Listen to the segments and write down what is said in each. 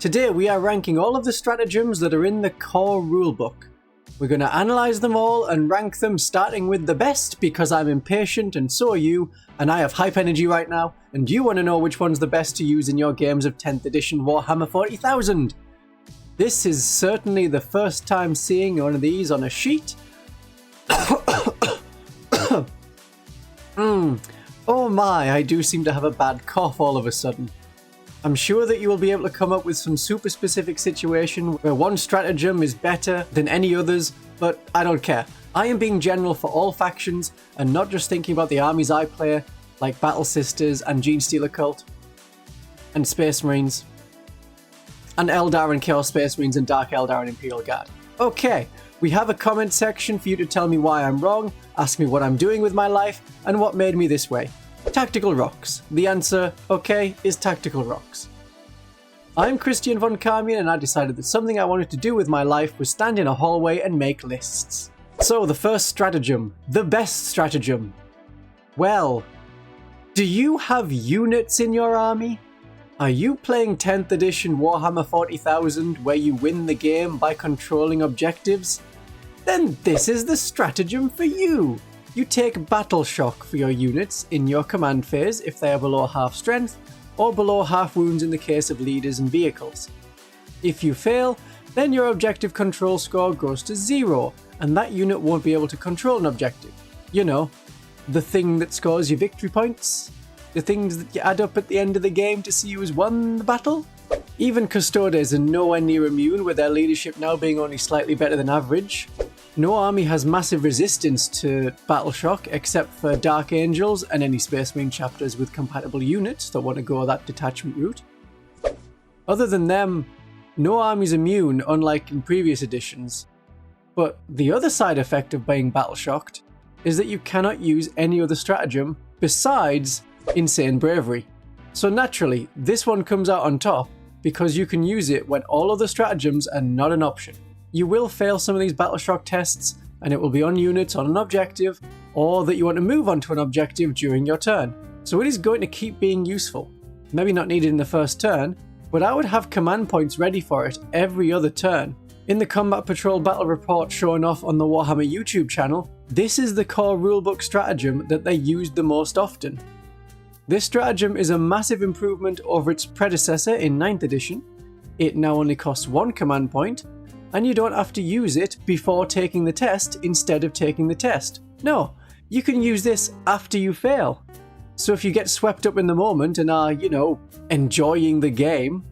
Today we are ranking all of the stratagems that are in the core rulebook. We're going to analyse them all and rank them starting with the best because I'm impatient and so are you, and I have hype energy right now, and you want to know which one's the best to use in your games of 10th edition Warhammer 40,000. This is certainly the first time seeing one of these on a sheet. Oh my, I do seem to have a bad cough all of a sudden. I'm sure that you will be able to come up with some super specific situation where one stratagem is better than any others, but I don't care. I am being general for all factions and not just thinking about the armies I play, like Battle Sisters and Genestealer Cult, and Space Marines, and Eldar and Chaos Space Marines and Dark Eldar and Imperial Guard. Okay, we have a comment section for you to tell me why I'm wrong, ask me what I'm doing with my life, and what made me this way. Tactical Rocks. The answer, okay, is Tactical Rocks. I'm Christian von Carmian and I decided that something I wanted to do with my life was stand in a hallway and make lists. So the first stratagem, the best stratagem. Well, do you have units in your army? Are you playing 10th edition Warhammer 40,000 where you win the game by controlling objectives? Then this is the stratagem for you! You take Battle Shock for your units in your command phase if they are below half strength, or below half wounds in the case of leaders and vehicles. If you fail, then your objective control score goes to 0, and that unit won't be able to control an objective. You know, the thing that scores you victory points? The things that you add up at the end of the game to see who's won the battle? Even Custodes are nowhere near immune, with their leadership now being only slightly better than average. No army has massive resistance to Battle Shock except for Dark Angels and any Space Marine chapters with compatible units that want to go that detachment route. Other than them, no army's immune, unlike in previous editions. But the other side effect of being Battle Shocked is that you cannot use any other stratagem besides Insane Bravery. So naturally, this one comes out on top because you can use it when all other stratagems are not an option. You will fail some of these Battle Shock tests, and it will be on units on an objective, or that you want to move onto an objective during your turn. So it is going to keep being useful. Maybe not needed in the first turn, but I would have command points ready for it every other turn. In the Combat Patrol Battle Report shown off on the Warhammer YouTube channel, this is the core rulebook stratagem that they used the most often. This stratagem is a massive improvement over its predecessor in 9th edition. It now only costs 1 command point, and you don't have to use it before taking the test instead of taking the test. No, you can use this after you fail. So if you get swept up in the moment and are, enjoying the game,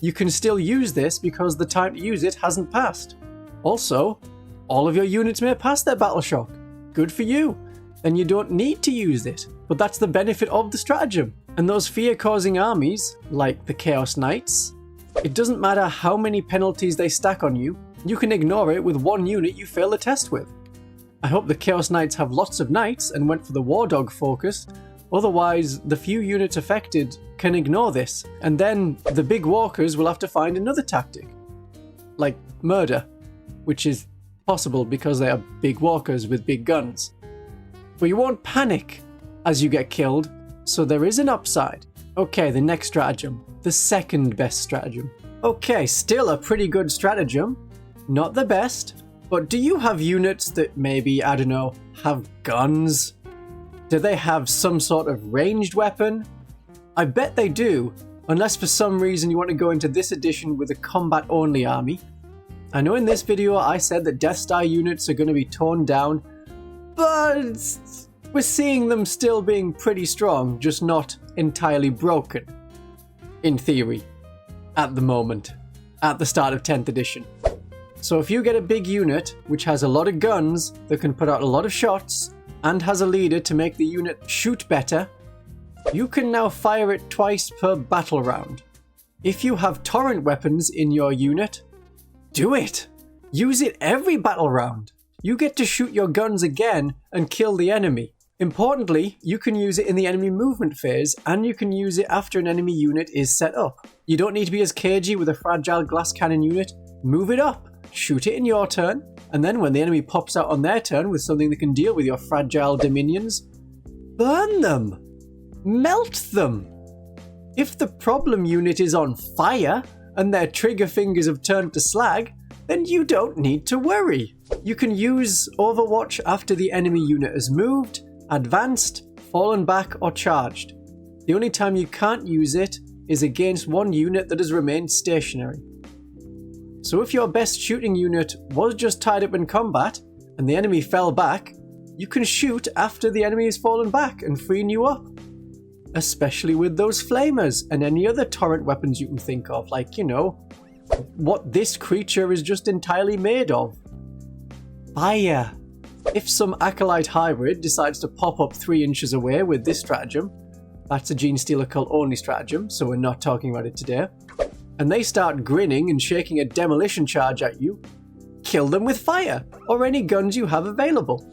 you can still use this because the time to use it hasn't passed. Also, all of your units may pass their Battle Shock. Good for you. Then you don't need to use it. But that's the benefit of the stratagem. And those fear-causing armies, like the Chaos Knights, it doesn't matter how many penalties they stack on you, you can ignore it with one unit you fail the test with. I hope the Chaos Knights have lots of knights and went for the War Dog focus, otherwise the few units affected can ignore this, and then the big walkers will have to find another tactic. Like murder, which is possible because they are big walkers with big guns. But you won't panic as you get killed, so there is an upside. Okay, the next stratagem. The second best stratagem. Okay, still a pretty good stratagem. Not the best, but do you have units that maybe, I don't know, have guns? Do they have some sort of ranged weapon? I bet they do, unless for some reason you want to go into this edition with a combat-only army. I know in this video I said that Death Star units are going to be toned down, but we're seeing them still being pretty strong, just not entirely broken. In theory, at the moment, at the start of 10th edition. So if you get a big unit which has a lot of guns that can put out a lot of shots and has a leader to make the unit shoot better, you can now fire it twice per battle round. If you have torrent weapons in your unit, do it! Use it every battle round! You get to shoot your guns again and kill the enemy. Importantly, you can use it in the enemy movement phase, and you can use it after an enemy unit is set up. You don't need to be as cagey with a fragile glass cannon unit. Move it up, shoot it in your turn, and then when the enemy pops out on their turn with something that can deal with your fragile dominions, burn them! Melt them! If the problem unit is on fire, and their trigger fingers have turned to slag, then you don't need to worry. You can use Overwatch after the enemy unit has moved, advanced, fallen back, or charged. The only time you can't use it is against one unit that has remained stationary. So if your best shooting unit was just tied up in combat and the enemy fell back, you can shoot after the enemy has fallen back and freeing you up. Especially with those flamers and any other torrent weapons you can think of, like, you know, what this creature is just entirely made of. Fire. If some Acolyte hybrid decides to pop up 3 inches away with this stratagem, that's a Gene Stealer Cult only stratagem, so we're not talking about it today, and they start grinning and shaking a demolition charge at you, kill them with fire, or any guns you have available.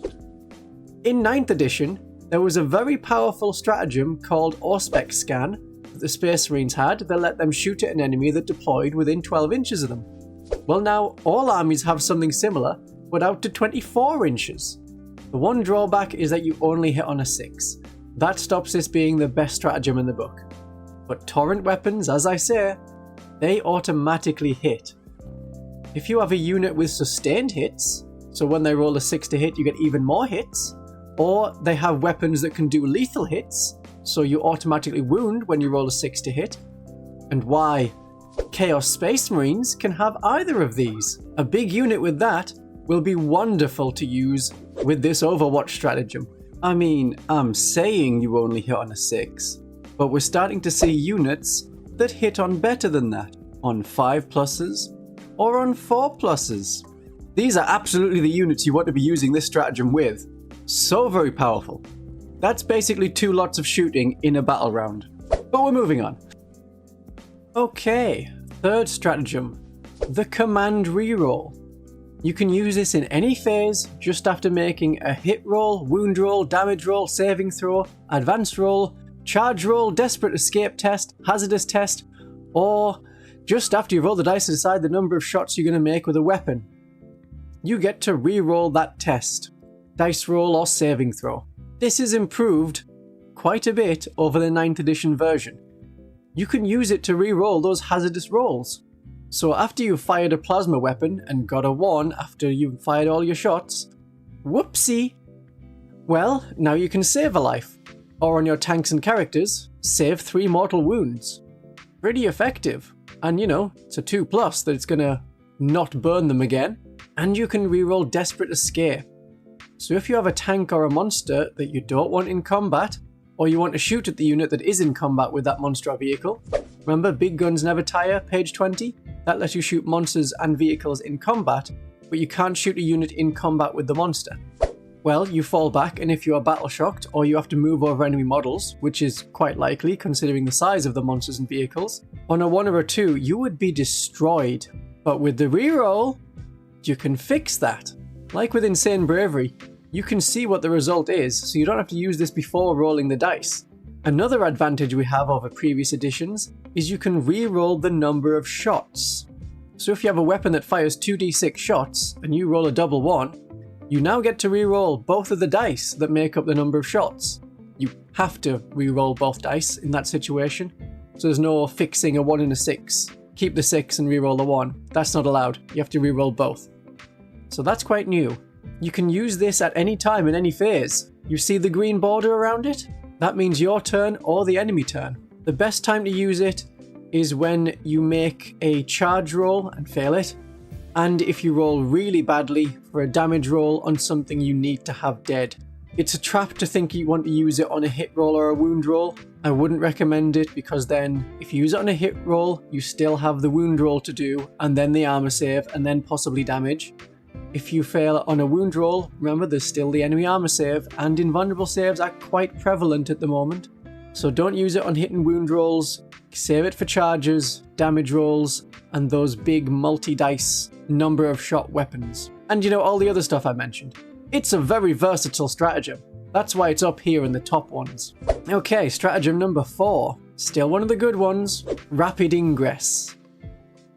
In 9th edition, there was a very powerful stratagem called Auspex Scan that the Space Marines had that let them shoot at an enemy that deployed within 12 inches of them. Well, now all armies have something similar, but out to 24 inches. The one drawback is that you only hit on a 6. That stops this being the best stratagem in the book. But torrent weapons, as I say, they automatically hit. If you have a unit with sustained hits, so when they roll a 6 to hit you get even more hits, or they have weapons that can do lethal hits, so you automatically wound when you roll a 6 to hit. And why? Chaos Space Marines can have either of these. A big unit with that will be wonderful to use with this Overwatch stratagem. I mean, I'm saying you only hit on a 6, but we're starting to see units that hit on better than that, on 5 pluses or on 4 pluses. These are absolutely the units you want to be using this stratagem with. So very powerful. That's basically 2 lots of shooting in a battle round. But we're moving on. Okay, 3rd stratagem, the command reroll. You can use this in any phase just after making a hit roll, wound roll, damage roll, saving throw, advanced roll, charge roll, desperate escape test, hazardous test, or just after you roll the dice to decide the number of shots you're going to make with a weapon. You get to re-roll that test, dice roll or saving throw. This is improved quite a bit over the 9th edition version. You can use it to re-roll those hazardous rolls. So after you've fired a plasma weapon and got a 1 after you've fired all your shots, whoopsie! Well, now you can save a life. Or on your tanks and characters, save 3 mortal wounds. Pretty effective. And you know, it's a 2+ that it's gonna not burn them again. And you can reroll Desperate Escape. So if you have a tank or a monster that you don't want in combat, or you want to shoot at the unit that is in combat with that monster or vehicle, remember Big Guns Never Tire, page 20? That lets you shoot monsters and vehicles in combat, but you can't shoot a unit in combat with the monster. Well, you fall back, and if you are battle shocked, or you have to move over enemy models, which is quite likely considering the size of the monsters and vehicles, on a 1 or a 2, you would be destroyed. But with the reroll, you can fix that. Like with Insane Bravery, you can see what the result is, so you don't have to use this before rolling the dice. Another advantage we have over previous editions is you can re-roll the number of shots. So if you have a weapon that fires 2d6 shots and you roll a double 1, you now get to re-roll both of the dice that make up the number of shots. You have to re-roll both dice in that situation, so there's no fixing a 1 and a 6. Keep the 6 and re-roll the 1. That's not allowed. You have to re-roll both. So that's quite new. You can use this at any time in any phase. You see the green border around it? That means your turn or the enemy turn. The best time to use it is when you make a charge roll and fail it, and if you roll really badly for a damage roll on something you need to have dead. It's a trap to think you want to use it on a hit roll or a wound roll. I wouldn't recommend it, because then if you use it on a hit roll, you still have the wound roll to do, and then the armor save, and then possibly damage. If you fail on a wound roll, remember there's still the enemy armor save, and invulnerable saves are quite prevalent at the moment. So don't use it on hit and wound rolls, save it for charges, damage rolls, and those big multi-dice number of shot weapons. And you know, all the other stuff I mentioned. It's a very versatile stratagem. That's why it's up here in the top ones. Okay, stratagem number 4. Still one of the good ones, Rapid Ingress.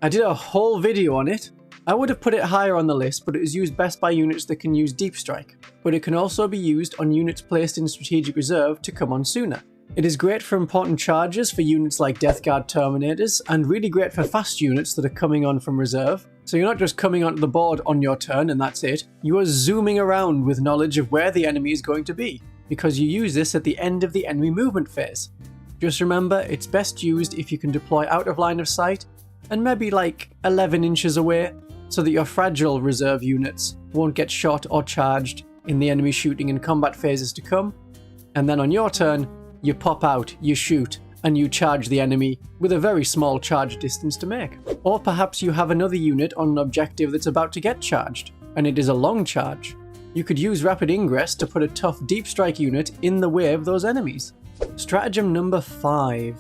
I did a whole video on it. I would have put it higher on the list, but it is used best by units that can use Deep Strike. But it can also be used on units placed in Strategic Reserve to come on sooner. It is great for important charges for units like Death Guard Terminators, and really great for fast units that are coming on from reserve. So you're not just coming onto the board on your turn and that's it, you are zooming around with knowledge of where the enemy is going to be, because you use this at the end of the enemy movement phase. Just remember, it's best used if you can deploy out of line of sight, and maybe like 11 inches away, so that your fragile reserve units won't get shot or charged in the enemy shooting and combat phases to come. And then on your turn, you pop out, you shoot, and you charge the enemy with a very small charge distance to make. Or perhaps you have another unit on an objective that's about to get charged, and it is a long charge. You could use Rapid Ingress to put a tough deep strike unit in the way of those enemies. Stratagem number 5.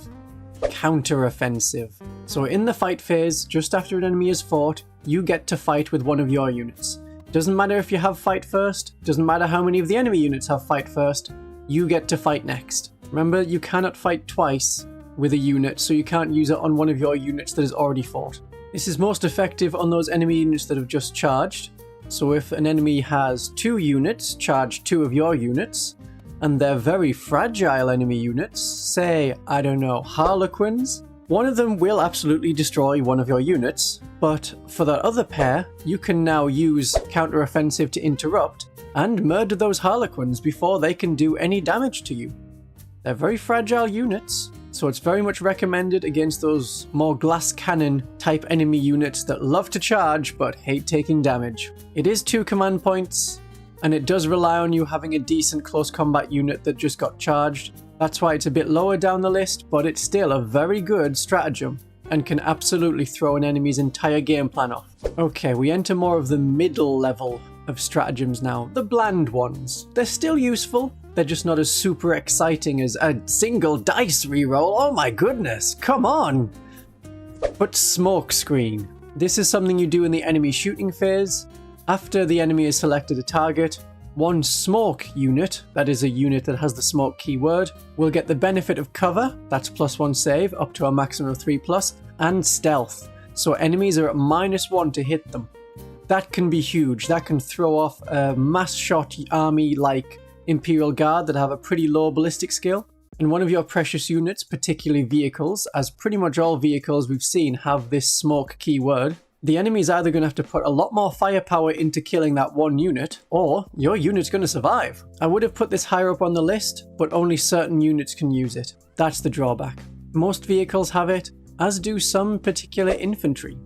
Counter-offensive. So in the fight phase, just after an enemy is fought, you get to fight with one of your units. Doesn't matter if you have fight first, doesn't matter how many of the enemy units have fight first, you get to fight next. Remember, you cannot fight twice with a unit, so you can't use it on one of your units that is already fought. This is most effective on those enemy units that have just charged. So if an enemy has 2 units, charge 2 of your units, and they're very fragile enemy units, say, I don't know, Harlequins, one of them will absolutely destroy one of your units, but for that other pair, you can now use counter-offensive to interrupt and murder those Harlequins before they can do any damage to you. They're very fragile units, so it's very much recommended against those more glass cannon type enemy units that love to charge but hate taking damage. It is 2 command points, and it does rely on you having a decent close combat unit that just got charged. That's why it's a bit lower down the list, but it's still a very good stratagem and can absolutely throw an enemy's entire game plan off. Okay, we enter more of the middle level of stratagems now, the bland ones. They're still useful, they're just not as super exciting as a single dice reroll. Oh my goodness, come on! But smokescreen. This is something you do in the enemy shooting phase. After the enemy has selected a target, one smoke unit, that is a unit that has the smoke keyword, will get the benefit of cover, that's +1 save, up to a maximum of 3+, and stealth, so enemies are at -1 to hit them. That can be huge, that can throw off a mass shot army like Imperial Guard that have a pretty low ballistic skill. And one of your precious units, particularly vehicles, as pretty much all vehicles we've seen have this smoke keyword, the enemy is either going to have to put a lot more firepower into killing that one unit, or your unit's going to survive. I would have put this higher up on the list, but only certain units can use it. That's the drawback. Most vehicles have it, as do some particular infantry.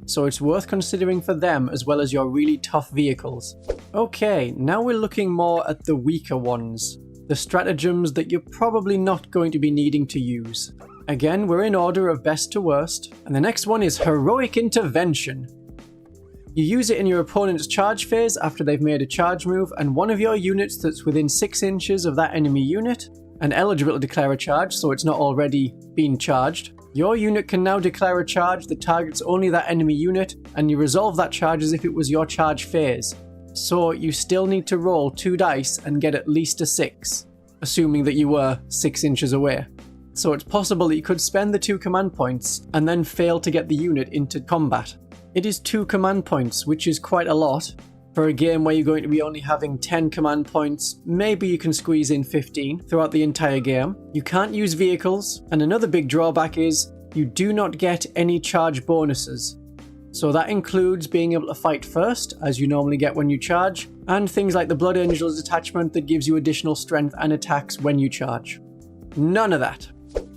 So it's worth considering for them as well as your really tough vehicles. Okay, now we're looking more at the weaker ones. The stratagems that you're probably not going to be needing to use. Again, we're in order of best to worst, and the next one is Heroic Intervention. You use it in your opponent's charge phase after they've made a charge move, and one of your units that's within 6 inches of that enemy unit, and eligible to declare a charge, so it's not already been charged. Your unit can now declare a charge that targets only that enemy unit, and you resolve that charge as if it was your charge phase. So you still need to roll 2 dice and get at least a 6, assuming that you were 6 inches away. So it's possible that you could spend the 2 command points and then fail to get the unit into combat. It is 2 command points, which is quite a lot. For a game where you're going to be only having 10 command points, maybe you can squeeze in 15 throughout the entire game. You can't use vehicles, and another big drawback is you do not get any charge bonuses. So that includes being able to fight first, as you normally get when you charge, and things like the Blood Angels attachment that gives you additional strength and attacks when you charge. None of that.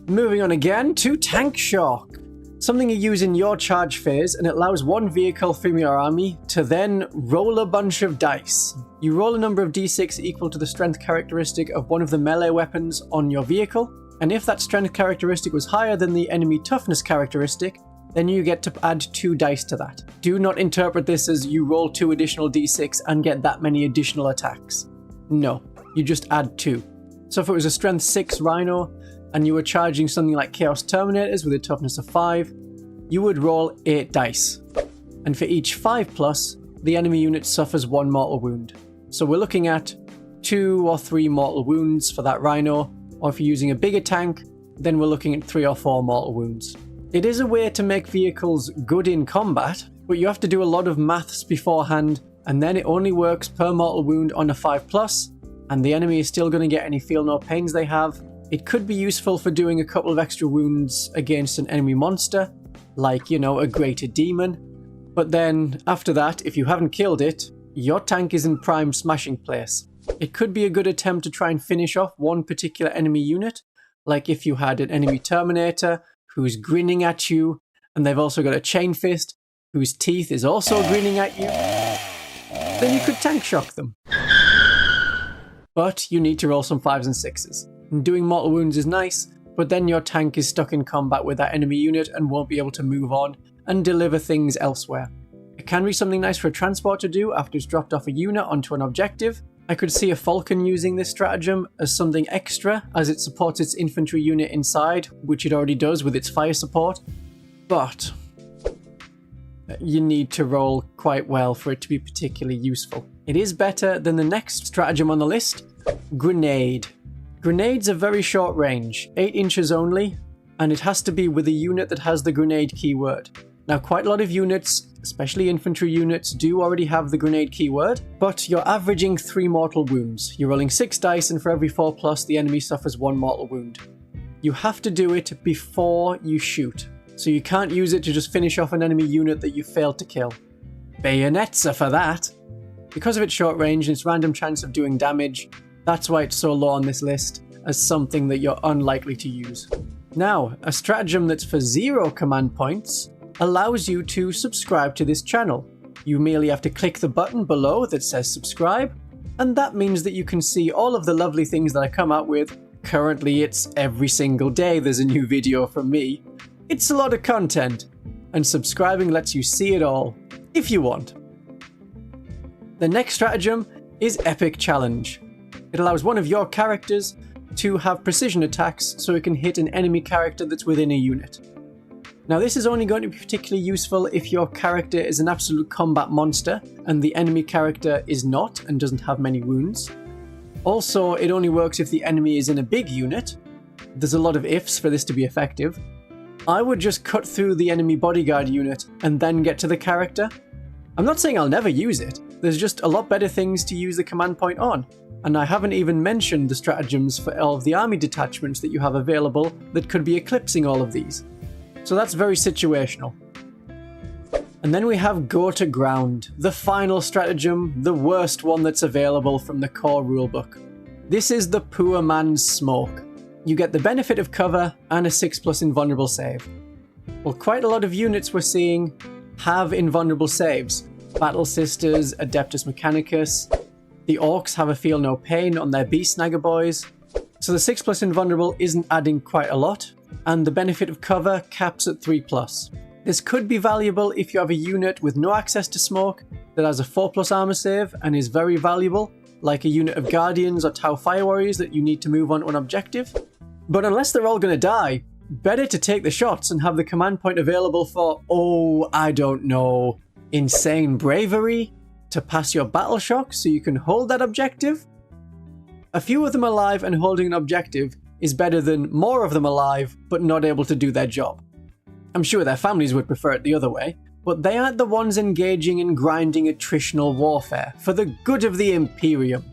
Moving on again to Tank Shock. Something you use in your charge phase, and it allows one vehicle from your army to then roll a bunch of dice. You roll a number of d6 equal to the strength characteristic of one of the melee weapons on your vehicle, and if that strength characteristic was higher than the enemy toughness characteristic, then you get to add 2 dice to that. Do not interpret this as you roll 2 additional d6 and get that many additional attacks. No, you just add 2. So if it was a strength 6 Rhino, and you were charging something like Chaos Terminators with a toughness of 5, you would roll 8 dice. And for each 5+, the enemy unit suffers 1 mortal wound. So we're looking at 2 or 3 mortal wounds for that Rhino, or if you're using a bigger tank, then we're looking at 3 or 4 mortal wounds. It is a way to make vehicles good in combat, but you have to do a lot of maths beforehand, and then it only works per mortal wound on a 5+, and the enemy is still going to get any feel no pains they have, It could be useful for doing a couple of extra wounds against an enemy monster, like, you know, a greater demon. But then, after that, if you haven't killed it, your tank is in prime smashing place. It could be a good attempt to try and finish off one particular enemy unit, like if you had an enemy Terminator who's grinning at you, and they've also got a chain fist whose teeth is also grinning at you, then you could tank shock them. But you need to roll some 5s and 6s. And doing mortal wounds is nice, but then your tank is stuck in combat with that enemy unit and won't be able to move on and deliver things elsewhere. It can be something nice for a transport to do after it's dropped off a unit onto an objective. I could see a Falcon using this stratagem as something extra, as it supports its infantry unit inside, which it already does with its fire support. But you need to roll quite well for it to be particularly useful. It is better than the next stratagem on the list, Grenade. Grenades are very short range, 8 inches only, and it has to be with a unit that has the grenade keyword. Now, quite a lot of units, especially infantry units, do already have the grenade keyword, but you're averaging 3 mortal wounds. You're rolling 6 dice, and for every 4+, the enemy suffers 1 mortal wound. You have to do it before you shoot, so you can't use it to just finish off an enemy unit that you failed to kill. Bayonets are for that. Because of its short range and its random chance of doing damage, that's why it's so low on this list, as something that you're unlikely to use. Now, a stratagem that's for 0 command points allows you to subscribe to this channel. You merely have to click the button below that says subscribe, and that means that you can see all of the lovely things that I come out with. Currently, it's every single day there's a new video from me. It's a lot of content, and subscribing lets you see it all, if you want. The next stratagem is Epic Challenge. It allows one of your characters to have precision attacks so it can hit an enemy character that's within a unit. Now, this is only going to be particularly useful if your character is an absolute combat monster and the enemy character is not and doesn't have many wounds. Also, it only works if the enemy is in a big unit. There's a lot of ifs for this to be effective. I would just cut through the enemy bodyguard unit and then get to the character. I'm not saying I'll never use it, there's just a lot better things to use the command point on. And I haven't even mentioned the stratagems for all of the army detachments that you have available that could be eclipsing all of these. So that's very situational. And then we have Go to Ground, the final stratagem, the worst one that's available from the core rulebook. This is the poor man's smoke. You get the benefit of cover and a 6+ invulnerable save. Well, quite a lot of units we're seeing have invulnerable saves. Battle Sisters, Adeptus Mechanicus. The Orcs have a Feel No Pain on their Beast Snagger boys. So the 6+ invulnerable isn't adding quite a lot, and the benefit of cover caps at 3+. This could be valuable if you have a unit with no access to smoke that has a 4+ armor save and is very valuable, like a unit of Guardians or Tau Fire Warriors that you need to move on to an objective. But unless they're all going to die, better to take the shots and have the command point available for, oh, I don't know, insane bravery to pass your battle shock so you can hold that objective. A few of them alive and holding an objective is better than more of them alive but not able to do their job. I'm sure their families would prefer it the other way, but they aren't the ones engaging in grinding attritional warfare for the good of the Imperium.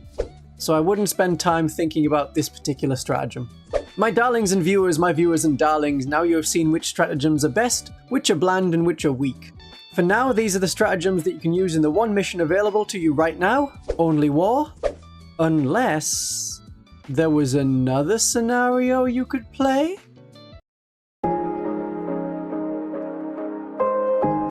So I wouldn't spend time thinking about this particular stratagem. My darlings and viewers, my viewers and darlings, now you have seen which stratagems are best, which are bland and which are weak. For now, these are the stratagems that you can use in the one mission available to you right now, Only War, unless there was another scenario you could play?